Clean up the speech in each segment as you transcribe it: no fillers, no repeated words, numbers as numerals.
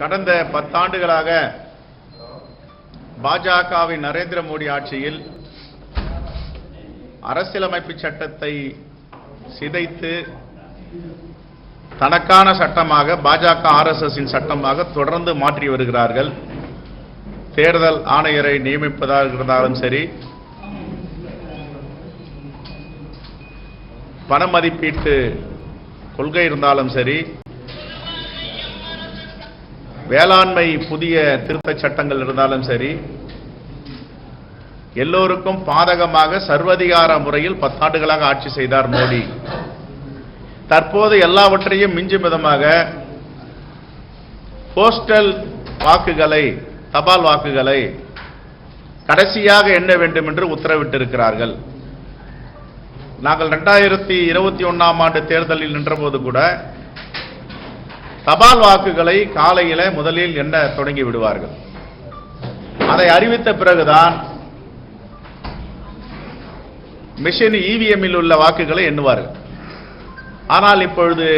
கடந்த 10 ஆண்டுகளாக பாஜகவின் நரேந்திர மோடி ஆட்சியில் அரசியலமைப்பு சட்டத்தை சிதைத்து தனக்கான சட்டமாக பாஜக ஆர்எஸ்எஸ்ஸின் சட்டமாக தொடர்ந்து மாற்றி வருகிறார்கள். தேர்தல் ஆணையரை நியமிப்பதாக இருந்தாலும் சரி, பண மதிப்பீட்டு கொள்கை இருந்தாலும் சரி, வேளாண்மை புதிய திருத்த சட்டங்கள் இருந்தாலும் சரி, எல்லோருக்கும் பாதகமாக சர்வதிகார முறையில் 10 ஆண்டுகளாக ஆட்சி செய்தார் மோடி. தற்போது எல்லாவற்றையும் மிஞ்சும் விதமாக போஸ்டல் வாக்குகளை, தபால் வாக்குகளை கடைசியாக எண்ண வேண்டும் என்று உத்தரவிட்டிருக்கிறார்கள். நாங்கள் 2021ஆம் ஆண்டு தேர்தலில் நின்றபோது கூட தபால் வாக்குகளை காலையில முதலில் எண்ண தொடங்கி விடுவார்கள். அதை அறிவித்த பிறகுதான் மிஷின் இவிஎம்மில் உள்ள வாக்குகளை எண்ணுவார்கள். ஆனால் இப்பொழுது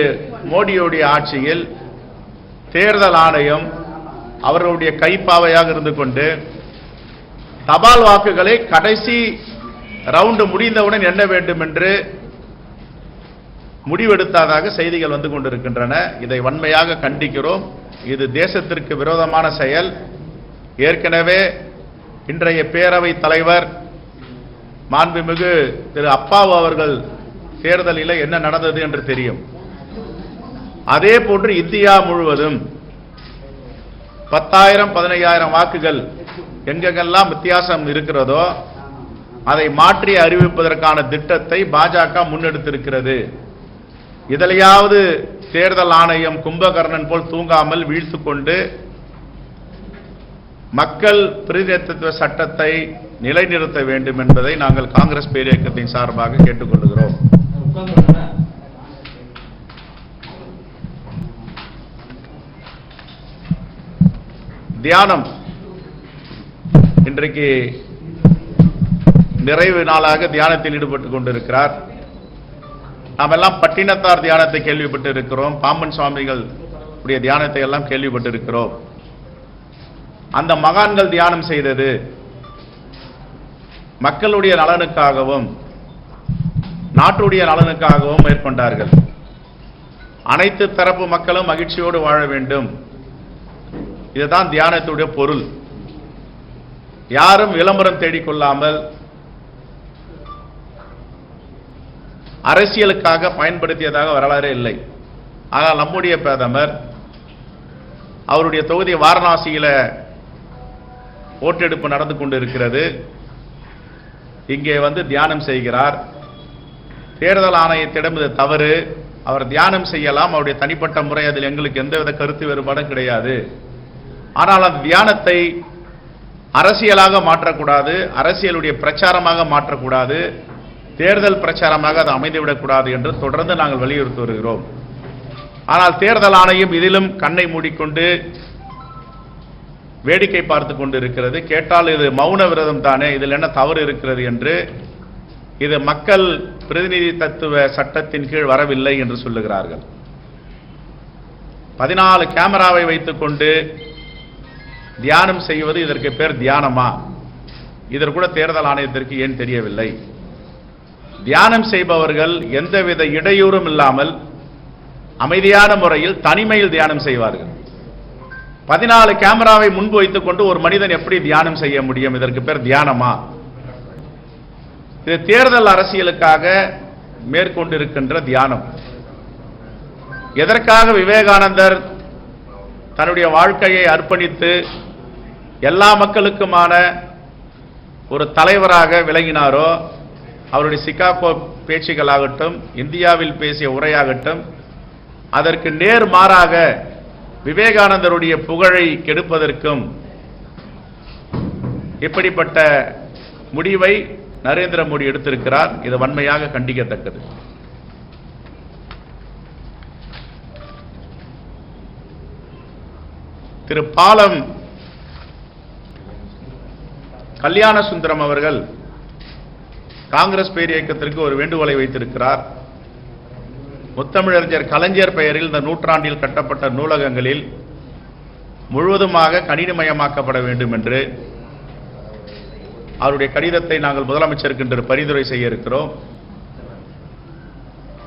மோடியுடைய ஆட்சியில் தேர்தல் ஆணையம் அவர்களுடைய கைப்பாவையாக இருந்து கொண்டு தபால் வாக்குகளை கடைசி ரவுண்டு முடிந்தவுடன் எண்ண வேண்டும் என்று முடிவெடுத்ததாக செய்திகள் வந்து கொண்டிருக்கின்றன. இதை வன்மையாக கண்டிக்கிறோம். இது தேசத்திற்கு விரோதமான செயல். ஏற்கனவே இன்றைய பேரவை தலைவர் மாண்புமிகு திரு அப்பாவு அவர்கள் தேர்தலில் என்ன நடந்தது என்று தெரியும். அதே போன்று இந்தியா முழுவதும் 10,000 15,000 வாக்குகள் எங்கெங்கெல்லாம் வித்தியாசம் இருக்கிறதோ அதை மாற்றி அறிவிப்பதற்கான திட்டத்தை பாஜக முன்னெடுத்திருக்கிறது. இதிலையாவது தேர்தல் ஆணையம் கும்பகர்ணன் போல் தூங்காமல் வீழ்த்து கொண்டு மக்கள் பிரதிநிதித்துவ சட்டத்தை நிலைநிறுத்த வேண்டும் என்பதை நாங்கள் காங்கிரஸ் பேரியக்கத்தின் சார்பாக கேட்டுக்கொள்கிறோம். தியானம் இன்றைக்கு நிறைவு நாளாக தியானத்தில் ஈடுபட்டுக் கொண்டிருக்கிறார். நாம் எல்லாம் பட்டினத்தார் தியானத்தை கேள்விப்பட்டு இருக்கிறோம். பாம்பன் சுவாமிகள் உடைய தியானத்தை எல்லாம் கேள்விப்பட்டு இருக்கிறோம். அந்த மகான்கள் தியானம் செய்தது மக்களுடைய நலனுக்காகவும் நாட்டுடைய நலனுக்காகவும் மேற்கொண்டார்கள். அனைத்து தரப்பு மக்களும் மகிழ்ச்சியோடு வாழ வேண்டும். இதுதான் தியானத்துடைய பொருள். யாரும் விளம்பரம் தேடிக்கொள்ளாமல் அரசியலுக்காக பயன்படுத்தியதாக வரலாறே இல்லை. ஆனால் நம்முடைய பிரதமர் அவருடைய தொகுதி வாரணாசியில் ஓட்டெடுப்பு நடந்து கொண்டிருக்கிறது. இங்கே வந்து தியானம் செய்கிறார். தேர்தல் ஆணையத்திடம் இது தவறு. அவர் தியானம் செய்யலாம், அவருடைய தனிப்பட்ட முறை, அதில் எங்களுக்கு எந்தவித கருத்து வேறுபாடும் கிடையாது. ஆனால் அந்த தியானத்தை அரசியலாக மாற்றக்கூடாது, அரசியலுடைய பிரச்சாரமாக மாற்றக்கூடாது, தேர்தல் பிரச்சாரமாக அது அமைந்துவிடக்கூடாது என்று தொடர்ந்து நாங்கள் வலியுறுத்தி வருகிறோம். ஆனால் தேர்தல் ஆணையம் இதிலும் கண்ணை மூடிக்கொண்டு வேடிக்கை பார்த்து கொண்டு இருக்கிறது. கேட்டால் இது மௌன விரதம் தானே, இதில் என்ன தவறு இருக்கிறது என்று, இது மக்கள் பிரதிநிதித்துவ சட்டத்தின் கீழ் வரவில்லை என்று சொல்லுகிறார்கள். 14 கேமராவை வைத்துக் கொண்டு தியானம் செய்வது இதற்கு பேர் தியானமா? இதற்கு கூட தேர்தல் ஆணையத்திற்கு ஏன் தெரியவில்லை? தியானம் செய்பவர்கள் எந்தவித இடையூறும் இல்லாமல் அமைதியான முறையில் தனிமையில் தியானம் செய்வார்கள். 14 கேமராவை முன்பு வைத்துக் கொண்டு ஒரு மனிதன் எப்படி தியானம் செய்ய முடியும்? இதற்கு பேர் தியானமா? இது தேர்தல் அரசியலுக்காக மேற்கொண்டிருக்கின்ற தியானம். எதற்காக விவேகானந்தர் தன்னுடைய வாழ்க்கையை அர்ப்பணித்து எல்லா மக்களுக்குமான ஒரு தலைவராக விளங்கினாரோ, அவருடைய சிகாகோ பேச்சுகளாகட்டும், இந்தியாவில் பேசிய உரையாகட்டும், அதற்கு நேர்மாறாக விவேகானந்தருடைய புகழை கெடுப்பதற்கும் இப்படிப்பட்ட முடிவை நரேந்திர மோடி எடுத்திருக்கிறார். இது வன்மையாக கண்டிக்கத்தக்கது. திரு பாலம் கல்யாண சுந்தரம் அவர்கள் காங்கிரஸ் பேரியக்கத்திற்கு ஒரு வேண்டுகோளை வைத்திருக்கிறார். முத்தமிழறிஞர் கலைஞர் பெயரில் இந்த நூற்றாண்டில் கட்டப்பட்ட நூலகங்களில் முழுவதுமாக கணினிமயமாக்கப்பட வேண்டும் என்று அவருடைய கடிதத்தை நாங்கள் முதலமைச்சருக்கு இன்று பரிந்துரை செய்ய இருக்கிறோம்.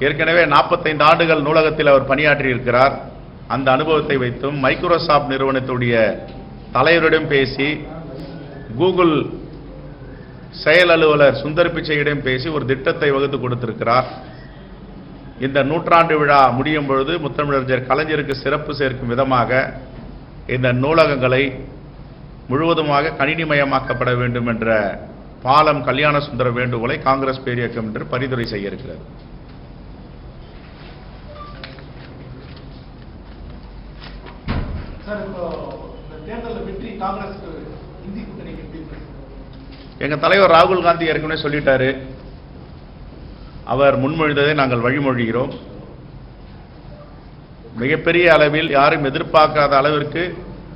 ஏற்கனவே 45 ஆண்டுகள் நூலகத்தில் அவர் பணியாற்றியிருக்கிறார். அந்த அனுபவத்தை வைத்தும் மைக்ரோசாப்ட் நிறுவனத்துடைய தலைவரிடம் பேசி, கூகுள் செயல் அலுவலர் சுந்தர் பிச்சையிடம் பேசி ஒரு திட்டத்தை வகுத்து கொடுத்திருக்கிறார். இந்த நூற்றாண்டு விழா முடியும் பொழுது முத்தமிழறிஞர் கலைஞருக்கு சிறப்பு சேர்க்கும் விதமாக இந்த நூலகங்களை முழுவதுமாக கணினிமயமாக்கப்பட வேண்டும் என்ற பாலம் கல்யாண சுந்தர வேண்டுகோளை காங்கிரஸ் பேரியக்கம் என்று பரிந்துரை செய்ய இருக்கிறது. எங்க தலைவர் ராகுல் காந்தி ஏற்கனவே சொல்லிட்டாரு. அவர் முன்மொழிந்ததை நாங்கள் வழிமொழிகிறோம். மிகப்பெரிய அளவில் யாரும் எதிர்பார்க்காத அளவிற்கு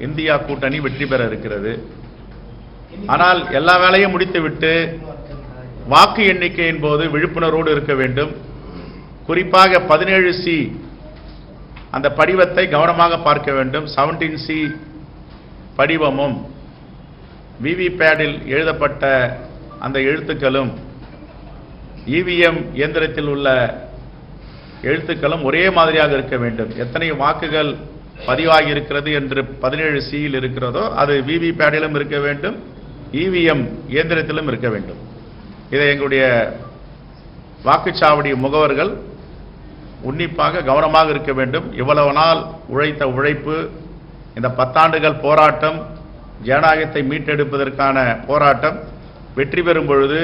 இந்தியா கூட்டணி வெற்றி பெற இருக்கிறது. ஆனால் எல்லா வேலையும் முடித்துவிட்டு வாக்கு எண்ணிக்கையின் போது விழிப்புணர்வோடு இருக்க வேண்டும். குறிப்பாக 17C அந்த படிவத்தை கவனமாக பார்க்க வேண்டும். 17C படிவமும் விவிபேடில் எழுதப்பட்ட அந்த எழுத்துக்களும் இவிஎம் இயந்திரத்தில் உள்ள எழுத்துக்களும் ஒரே மாதிரியாக இருக்க வேண்டும். எத்தனை வாக்குகள் பதிவாகி இருக்கிறது என்று 17Cயில் இருக்கிறதோ அது விவிபேடிலும் இருக்க வேண்டும், இவிஎம் இயந்திரத்திலும் இருக்க வேண்டும். இதை எங்களுடைய வாக்குச்சாவடி முகவர்கள் உன்னிப்பாக கவனமாக இருக்க வேண்டும். இவ்வளவு நாள் உழைத்த உழைப்பு, இந்த 10 ஆண்டுகள் போராட்டம், ஜனநாயகத்தை மீட்டெடுப்பதற்கான போராட்டம் வெற்றி பெறும் பொழுது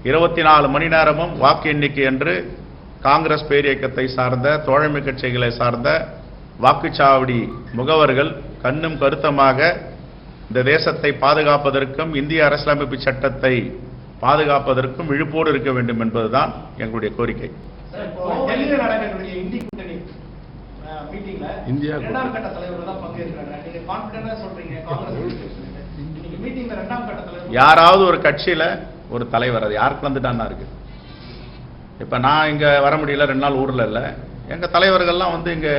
24 மணி நேரமும் வாக்கு எண்ணிக்கை என்று காங்கிரஸ் பேரியக்கத்தை சார்ந்த தோழமை கட்சிகளை சார்ந்த வாக்குச்சாவடி முகவர்கள் கண்ணும் கருத்தமாக இந்த தேசத்தை பாதுகாப்பதற்கும் இந்திய அரசியலமைப்பு சட்டத்தை பாதுகாப்பதற்கும் விழிப்போடு இருக்க வேண்டும் என்பதுதான் எங்களுடைய கோரிக்கை. இந்தியா யாராவது ஒரு கட்சியில ஒரு தலைவர், அது யாருக்கு வந்துட்டான்னா இருக்கு. இப்ப நான் இங்க வர முடியல, 2 நாள் ஊர்ல இல்ல, எங்க தலைவர்கள்லாம் வந்து இங்க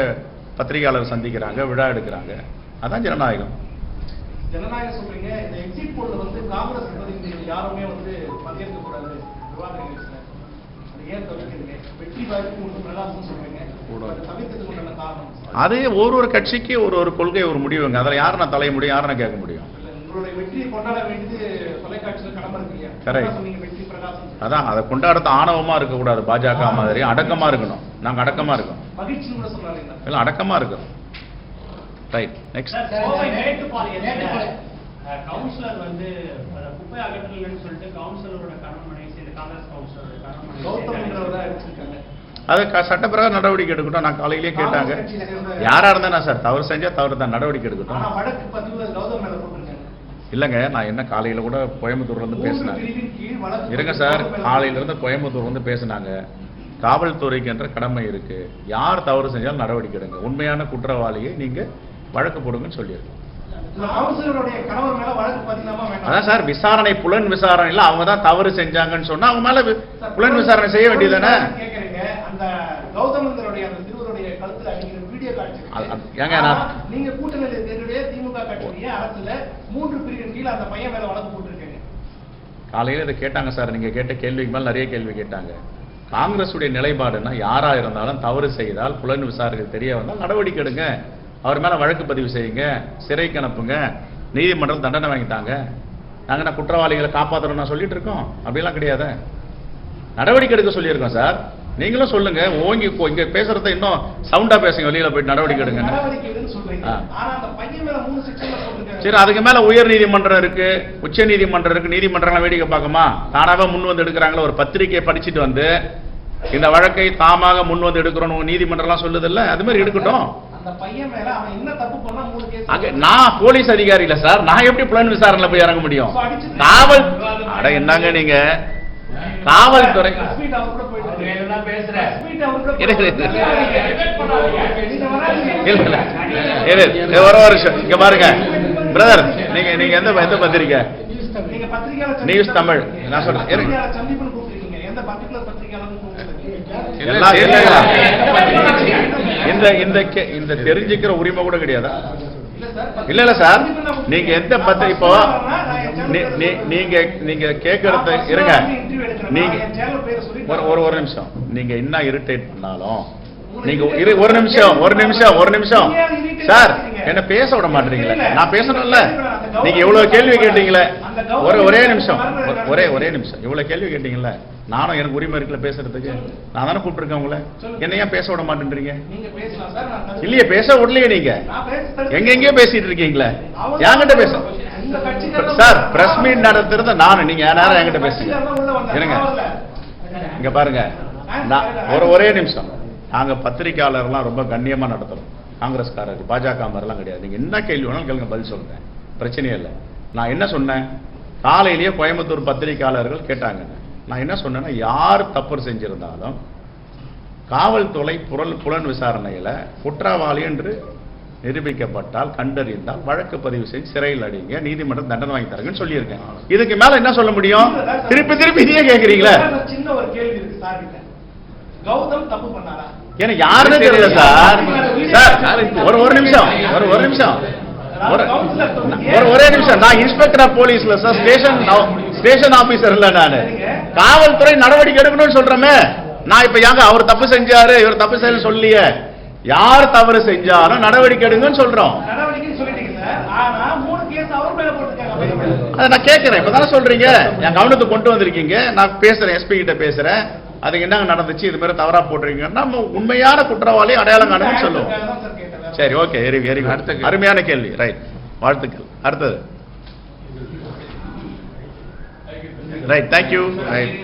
பத்திரிகையாளர் சந்திக்கிறாங்க, விழா எடுக்கிறாங்க. அதான் ஜனநாயகம். ஜனநாயகம் சொல்றீங்க. இந்த எக்ஸிட் போல்ல வந்து காங்கிரஸ் பிரதிநிதிகள் யாருமே வந்து பங்கேற்க கூடாது விவாத நிகழ்ச்சியில. ஏன் தவிர்க்கிறீங்க? வெற்றி வாய்ப்பு உங்களுக்கு பிரகாசம் சொல்றீங்க. தவிர்க்கிறதுக்கு உண்டான காரணம் அது ஒரு கட்சிக்கு ஒரு கொள்கை, ஒரு முடிவுங்க. அதில் யாரை நான் தலைய முடியும், யாரை நான் கேட்க முடியும்? உங்களுடைய வெற்றியை கொண்டாட வேண்டியது தொலைக்காட்சியில் கடமை இருக்கு இல்லையா? கரெக்ட். வெற்றி பிரகாசம் அதான் அதை கொண்டாடுறது ஆணவமா இருக்கக்கூடாது. பாஜக மாதிரி அடக்கமா இருக்கணும். நாங்க அடக்கமா இருக்கோம். மகிழ்ச்சி கூட சொன்னாங்க. இல்லை, அடக்கமா இருக்கணும். ரைட். நெக்ஸ்ட். கவுன்சிலர் வந்து குப்பை அகற்றலன்னு சொல்லிட்டு கவுன்சிலரோட கணவனை சேர்ந்த காங்கிரஸ் கவுன்சிலர் அது சட்டப்பிரகாரம் நடவடிக்கை எடுக்கட்டும். நான் காலையிலேயே கேட்டாங்க, யாரா இருந்தா சார் தவறு செஞ்சா தவறு தான், நடவடிக்கை எடுக்கட்டும். இல்லைங்க, நான் என்ன காலையில கூட கோயம்புத்தூர்ல இருந்து பேசினேன். இருங்க சார், காலையில இருந்து கோயம்புத்தூர் வந்து பேசினாங்க. காவல்துறைக்கு என்ற கடமை இருக்கு. யார் தவறு செஞ்சாலும் நடவடிக்கை எடுங்க. உண்மையான குற்றவாளியை நீங்க வழக்கு போடுங்கன்னு சொல்லியிருக்கோம். அதான் சார், விசாரணை புலன் விசாரணையில் அவங்க தான் தவறு செஞ்சாங்கன்னு சொன்னா அவங்க மேல புலன் விசாரணை செய்ய வேண்டியதானே? காலையில இதை கேட்டாங்க சார். நீங்க கேட்ட கேள்விக்கு மேல நிறைய கேள்வி கேட்டாங்க. காங்கிரசுடைய நிலைப்பாடுன்னா யாரா இருந்தாலும் தவறு செய்தால் புலன் விசாரணை தெரிய வந்தால் நடவடிக்கை எடுங்க, அவர் மேல வழக்கு பதிவு செய்யுங்க, சிறைக்கு அனுப்புங்க, நீதிமன்றம் தண்டனை வாங்கிட்டாங்க. நாங்க என்ன குற்றவாளிகளை காப்பாற்றணும் சொல்லிட்டு இருக்கோம்? அப்படிலாம் கிடையாது. நடவடிக்கை எடுக்க சொல்லியிருக்கோம் சார். நீங்களும் சொல்லுங்க, ஓங்கி இங்க பேசுறத இன்னும் சவுண்டா பேசுங்க, வெளியில போயிட்டு நடவடிக்கை எடுங்க. சரி, அதுக்கு மேல உயர் நீதிமன்றம் இருக்கு, உச்ச நீதிமன்றம் இருக்கு. நீதிமன்றம் வேடிக்கை பார்க்குமா? தானாக முன் வந்து எடுக்கிறாங்களா? ஒரு பத்திரிகையை படிச்சுட்டு வந்து இந்த வழக்கை தாமாக முன் வந்து எடுக்கிறோம் நீதிமன்றம் சொல்லுது இல்ல, அது மாதிரி எடுக்கட்டும். நான் போலீஸ் அதிகாரி இல்ல சார், நான் எப்படி புலன் விசாரணையில போய் இறங்க முடியும்? காவல் அட என்னங்க நீங்க, காவல்துறை ஒரு வருஷம் இங்க பாருங்க பிரதர், நீங்க எந்த பத்திரிக்கை? நியூஸ் தமிழ். நான் சொல்றேன், இந்த தெரிஞ்சுக்கிற உரிமை கூட கிடையாதா? இல்ல சார், நீங்க எந்த பத்தி இப்போ நீங்க கேட்கறது இருங்க, நீங்க ஒரு நிமிஷம், நீங்க என்ன இரிட்டேட் பண்ணாலும் நீங்க ஒரு நிமிஷம் சார், என்ன பேச விட மாட்டீங்களே, நான் பேசணும்ல, நீங்க இவ்வளவு கேள்வி கேட்டீங்களே, ஒரே நிமிஷம் இவ்வளவு கேள்வி கேட்டீங்கல்ல, நானும் எனக்கு உரிமை இருக்குல்ல பேசுறதுக்கு, நான் தானே கூப்பிட்டுருக்கேன் உங்களை, என்ன ஏன் பேச விட மாட்டேன்றீங்க? இல்லையே, பேச விடலையே, நீங்க எங்கெங்கயோ பேசிட்டு இருக்கீங்களே, என்கிட்ட பேச சார், பிரஸ் மீட் நடத்துறது நானு, நீங்க நேரம் என்கிட்ட பேசுங்க. இருங்க, இங்க பாருங்க, ஒரே நிமிஷம், நாங்க பத்திரிகையாளர்லாம் ரொம்ப கண்ணியமா நடத்துறோம், காங்கிரஸ்காரர் பாஜக மாதிரிலாம் கிடையாது. நீங்க என்ன கேள்வி வேணாலும் கேளுங்க, பதில் சொல்றேன், பிரச்சனையே இல்லை. நான் என்ன சொன்னேன், காலையிலேயே கோயம்புத்தூர் பத்திரிகையாளர்கள் கேட்டாங்க, நான் என்ன சொன்னேன்னா, யார் தப்பு செஞ்சிருந்தாலும் காவல்துறை புலன் விசாரணையில குற்றவாளி என்று நிரூபிக்கப்பட்டால், கண்டறிந்தால் வழக்கு பதிவு செஞ்சு சிறையில் அடிங்க, நீதிமன்றம் தண்டனை வாங்கி தரங்கன்னு சொல்லியிருக்கேன். இதுக்கு மேல என்ன சொல்ல முடியும்? திருப்பி இதையே கேட்கறீங்களா? சின்ன ஒரு கேள்வி இருக்கு சார் கிட்ட, கௌதம் தப்பு பண்ணாரா? எனக்கு யாருன்னு தெரியல சார். ஒரு நிமிஷம் ஒரே நிமிஷம், நான் இன்ஸ்பெக்டர் ஆஃப் போலீஸ்ல சார், ஸ்டேஷன் ஆபீசர் இல்ல, நானு காவல்துறை நடவடிக்கை எடுக்கணும்னு சொல்றேன். நான் இப்ப யாங்க அவர் தப்பு செஞ்சாரு இவர் தப்பு செய்யல சொல்லியே, யார் தவறு செஞ்சாலும் நடவடிக்கை எடுங்கன்னு சொல்றோம். அதை நான் கேட்கிறேன், இப்பதானே சொல்றீங்க, என் கவனத்துக்கு கொண்டு வந்திருக்கீங்க, நான் பேசுறேன், எஸ்பி கிட்ட பேசுறேன், அதுக்கு என்னங்க நடந்துச்சு, இது மாதிரி தவறா போடுறீங்கன்னா உண்மையான குற்றவாளி அடையாளம் காணுன்னு சொல்லுவோம். சரி, ஓகே, வெரி குட், அருமையான கேள்வி, ரைட், வாழ்த்துக்கள். அடுத்தது, ரைட், தேங்க்யூ, ரைட்.